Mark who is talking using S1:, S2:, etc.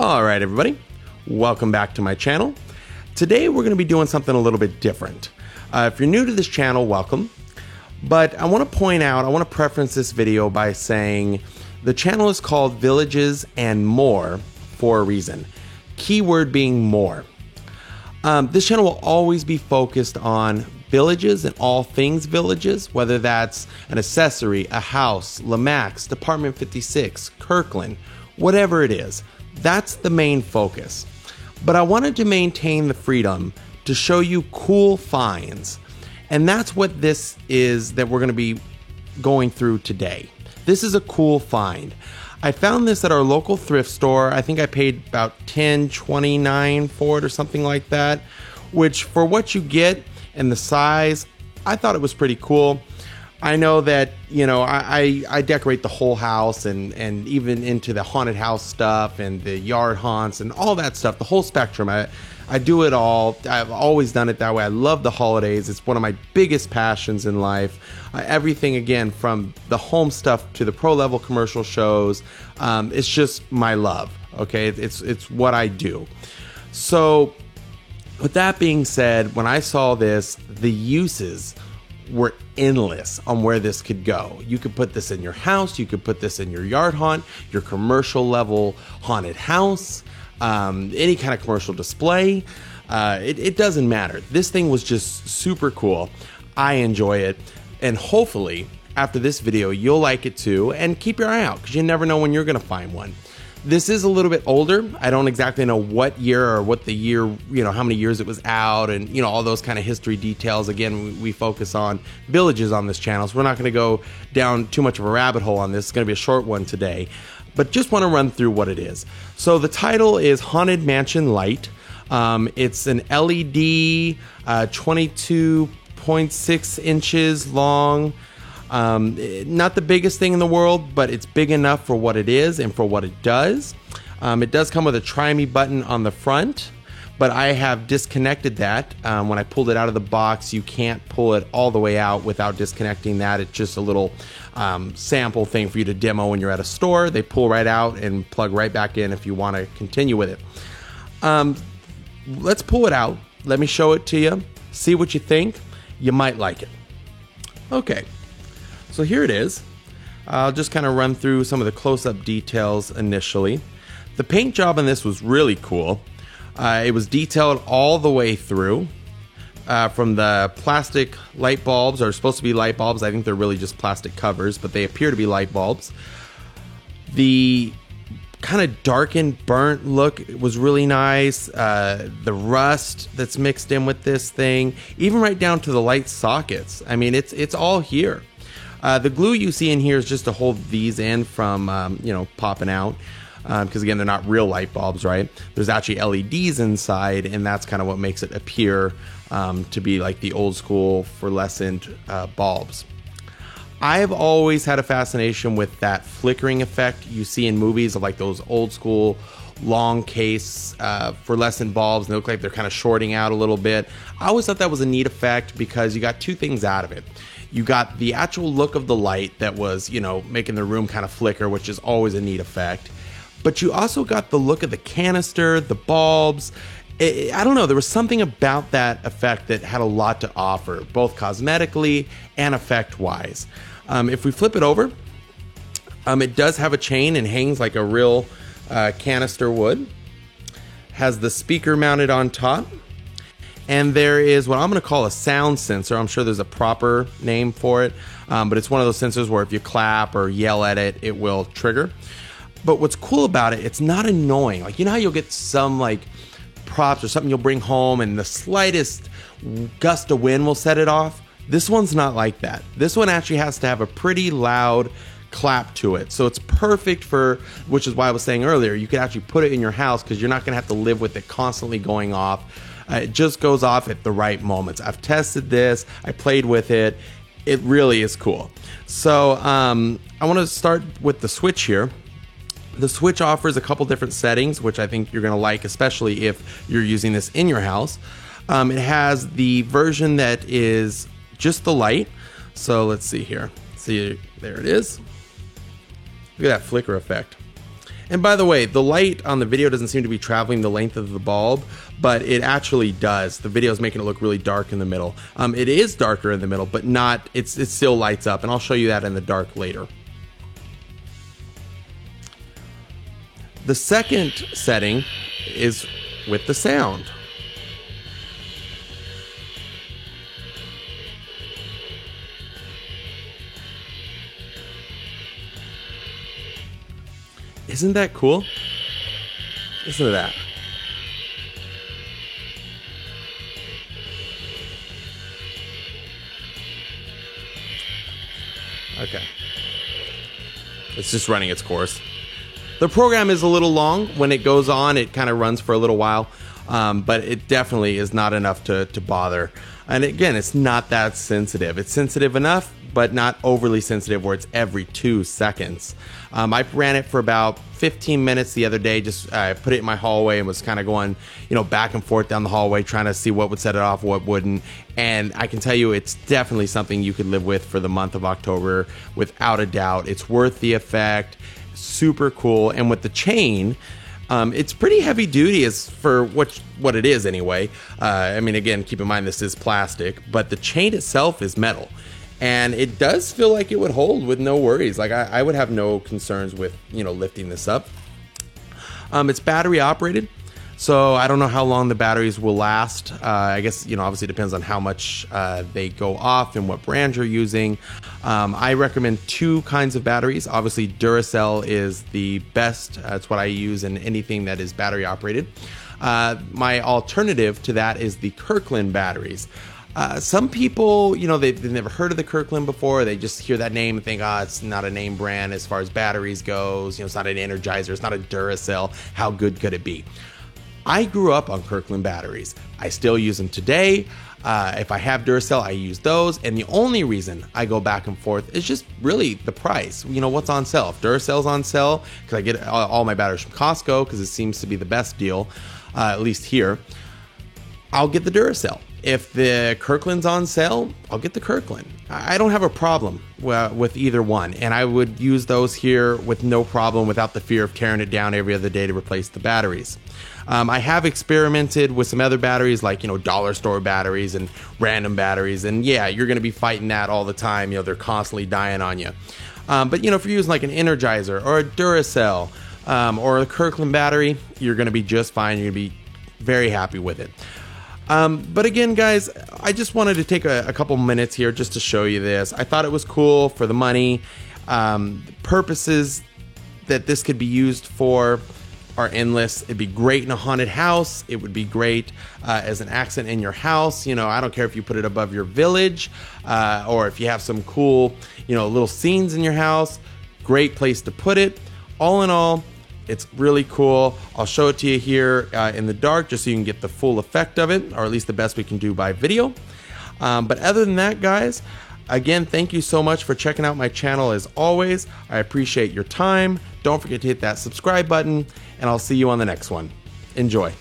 S1: All right, everybody, welcome back to my channel. Today we're going to be doing something a little bit different. If you're new to this channel, welcome. But I want to point out, I want to preference this video by saying the channel is called Villages and More for a reason. Keyword being more. This channel will always be focused on villages and all things villages, whether that's an accessory, a house, Lemax, Department 56, Kirkland, whatever it is. That's the main focus. But I wanted to maintain the freedom to show you cool finds. And that's what this is that we're going to be going through today. This is a cool find. I found this at our local thrift store. I think I paid about $10.29 for it or something like that, which for what you get and the size, I thought it was pretty cool. I know that, you know, I decorate the whole house and even into the haunted house stuff and the yard haunts and all that stuff, the whole spectrum. I do it all. I've always done it that way. I love the holidays. It's one of my biggest passions in life. Everything, again, from the home stuff to the pro level commercial shows. It's just my love. Okay, it's what I do. So with that being said, when I saw this, the uses were endless on where this could go. You could put this in your house, you could put this in your yard haunt, your commercial level haunted house, any kind of commercial display. It doesn't matter. This thing was just super cool. I enjoy it, and hopefully after this video you'll like it too, and keep your eye out because you never know when you're gonna find one. This is a little bit older. I don't exactly know what year or what the year, you know, how many years it was out and, you know, all those kind of history details. Again, we focus on villages on this channel, so we're not going to go down too much of a rabbit hole on this. It's going to be a short one today, but just want to run through what it is. So the title is Haunted Mansion Light. It's an LED, 22.6 inches long. Not the biggest thing in the world, but it's big enough for what it is and for what it does. It does come with a try me button on the front, but I have disconnected that. When I pulled it out of the box, you can't pull it all the way out without disconnecting that. It's just a little sample thing for you to demo when you're at a store. They pull right out and plug right back in if you want to continue with it. Let's pull it out. Let me show it to you. See what you think. You might like it. Okay. So here it is. I'll just kind of run through some of the close-up details initially. The paint job on this was really cool. It was detailed all the way through. From the plastic light bulbs, are supposed to be light bulbs. I think they're really just plastic covers, but they appear to be light bulbs. The kind of darkened, burnt look was really nice. The rust that's mixed in with this thing, even right down to the light sockets. I mean, it's all here. The glue you see in here is just to hold these in from, you know, popping out. Because again, they're not real light bulbs, right? There's actually LEDs inside, and that's kind of what makes it appear to be like the old school fluorescent bulbs. I've always had a fascination with that flickering effect you see in movies of like those old school long case fluorescent bulbs, and they look like they're kind of shorting out a little bit. I always thought that was a neat effect because you got two things out of it. You got the actual look of the light that was, you know, making the room kind of flicker, which is always a neat effect. But you also got the look of the canister, the bulbs. I don't know, there was something about that effect that had a lot to offer, both cosmetically and effect-wise. If we flip it over, it does have a chain and hangs like a real canister would. Has the speaker mounted on top. And there is what I'm going to call a sound sensor. I'm sure there's a proper name for it, but it's one of those sensors where if you clap or yell at it, it will trigger. But what's cool about it, it's not annoying. Like, you know how you'll get some like props or something you'll bring home and the slightest gust of wind will set it off? This one's not like that. This one actually has to have a pretty loud clap to it. So it's perfect for, which is why I was saying earlier, you could actually put it in your house because you're not going to have to live with it constantly going off. It just goes off at the right moments. I've tested this. I played with it. It really is cool. So I want to start with the switch here. The switch offers a couple different settings, which I think you're going to like, especially if you're using this in your house. It has the version that is just the light. So let's see here. See, there it is. Look at that flicker effect. And by the way, the light on the video doesn't seem to be traveling the length of the bulb, but it actually does. The video is making it look really dark in the middle. It is darker in the middle, but not, it still lights up, and I'll show you that in the dark later. The second setting is with the sound. Isn't that cool? Listen to that. Okay. It's just running its course. The program is a little long. When it goes on, it kind of runs for a little while, but it definitely is not enough to bother. And again, it's not that sensitive. It's sensitive enough, but not overly sensitive where it's every 2 seconds. I ran it for about 15 minutes the other day. Just put it in my hallway and was kind of going, back and forth down the hallway, trying to see what would set it off, what wouldn't. And I can tell you, it's definitely something you could live with for the month of October, without a doubt. It's worth the effect. Super cool. And with the chain, it's pretty heavy duty as for what it is anyway. I mean, again, keep in mind this is plastic, but the chain itself is metal. And it does feel like it would hold with no worries. Like I would have no concerns with, lifting this up. It's battery operated, so I don't know how long the batteries will last. I guess, obviously it depends on how much they go off and what brand you're using. I recommend 2 kinds of batteries. Obviously Duracell is the best. That's what I use in anything that is battery operated. My alternative to that is the Kirkland batteries. Some people, they've never heard of the Kirkland before. They just hear that name and think, it's not a name brand as far as batteries goes. It's not an Energizer. It's not a Duracell. How good could it be? I grew up on Kirkland batteries. I still use them today. If I have Duracell, I use those. And the only reason I go back and forth is just really the price. What's on sale. If Duracell's on sale, because I get all my batteries from Costco, because it seems to be the best deal, at least here, I'll get the Duracell. If the Kirkland's on sale, I'll get the Kirkland. I don't have a problem with either one, and I would use those here with no problem, without the fear of tearing it down every other day to replace the batteries. I have experimented with some other batteries, like dollar store batteries and random batteries, and yeah, you're going to be fighting that all the time. They're constantly dying on you. But if you're using like an Energizer or a Duracell or a Kirkland battery, you're going to be just fine. You're going to be very happy with it. But again, guys, I just wanted to take a couple minutes here just to show you this. I thought it was cool for the money. Purposes that this could be used for are endless. It'd be great in a haunted house. It would be great as an accent in your house. I don't care if you put it above your village or if you have some cool, little scenes in your house. Great place to put it. All in all, it's really cool. I'll show it to you here in the dark just so you can get the full effect of it, or at least the best we can do by video. But other than that, guys, again, thank you so much for checking out my channel as always. I appreciate your time. Don't forget to hit that subscribe button, and I'll see you on the next one. Enjoy.